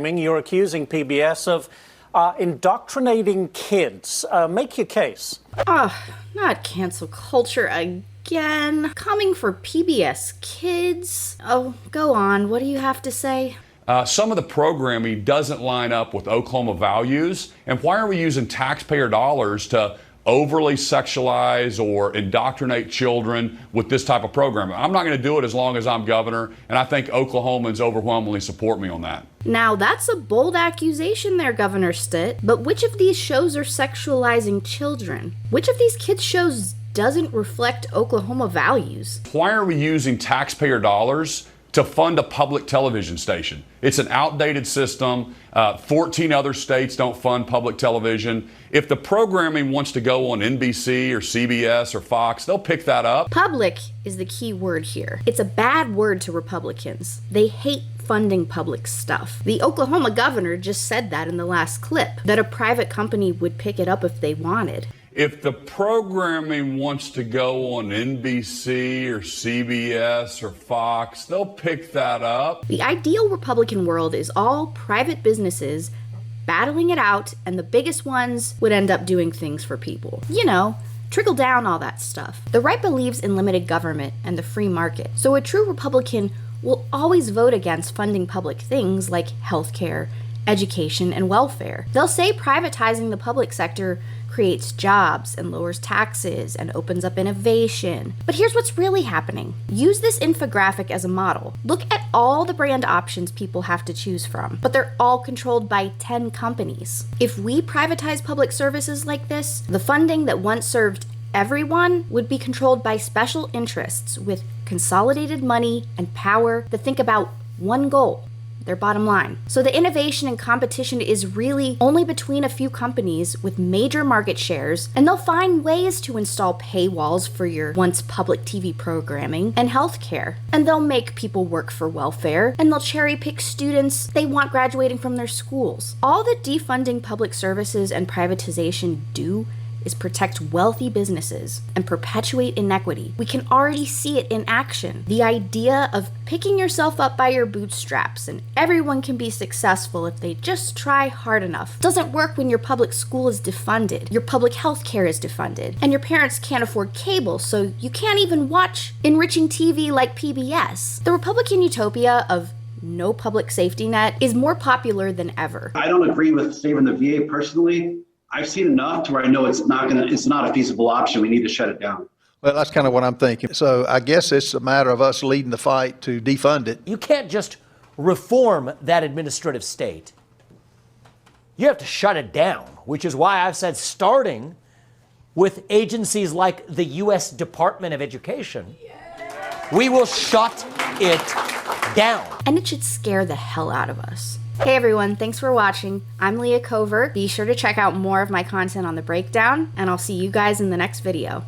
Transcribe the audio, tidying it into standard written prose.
You're accusing PBS of indoctrinating kids. Make your case. Not cancel culture again. Coming for PBS Kids. Oh, go on. What do you have to say? Some of the programming doesn't line up with Oklahoma values. And why are we using taxpayer dollars to overly sexualize or indoctrinate children with this type of programming? I'm not going to do it as long as I'm governor, and I think Oklahomans overwhelmingly support me on that. Now, that's a bold accusation there, Governor Stitt. But which of these shows are sexualizing children? Which of these kids' shows doesn't reflect Oklahoma values? Why are we using taxpayer dollars to fund a public television station? It's an outdated system. 14 other states don't fund public television. If the programming wants to go on NBC or CBS or Fox, they'll pick that up. Public is the key word here. It's a bad word to Republicans. They hate funding public stuff. The Oklahoma governor just said that in the last clip, that a private company would pick it up if they wanted. If the programming wants to go on NBC or CBS or Fox, they'll pick that up. The ideal Republican world is all private businesses battling it out, and the biggest ones would end up doing things for people. You know, trickle down, all that stuff. The right believes in limited government and the free market, so a true Republican will always vote against funding public things like healthcare, education, and welfare. They'll say privatizing the public sector creates jobs and lowers taxes and opens up innovation. But here's what's really happening. Use this infographic as a model. Look at all the brand options people have to choose from, but they're all controlled by 10 companies. If we privatize public services like this, the funding that once served everyone would be controlled by special interests with consolidated money and power that think about one goal: their bottom line. So the innovation and competition is really only between a few companies with major market shares, and they'll find ways to install paywalls for your once public TV programming and healthcare. And they'll make people work for welfare, and they'll cherry pick students they want graduating from their schools. All that defunding public services and privatization do is protect wealthy businesses and perpetuate inequity. We can already see it in action. The idea of picking yourself up by your bootstraps and everyone can be successful if they just try hard enough doesn't work when your public school is defunded, your public health care is defunded, and your parents can't afford cable, so you can't even watch enriching TV like PBS. The Republican Utopia of no public safety net is more popular than ever. I don't agree with saving the VA personally. I've seen enough to where I know it's not a feasible option. We need to shut it down. Well, that's kind of what I'm thinking. So I guess it's a matter of us leading the fight to defund it. You can't just reform that administrative state. You have to shut it down, which is why I've said starting with agencies like the U.S. Department of Education, we will shut it down. And it should scare the hell out of us. Hey everyone, thanks for watching. I'm Leah Covert. Be sure to check out more of my content on The Breakdown, and I'll see you guys in the next video.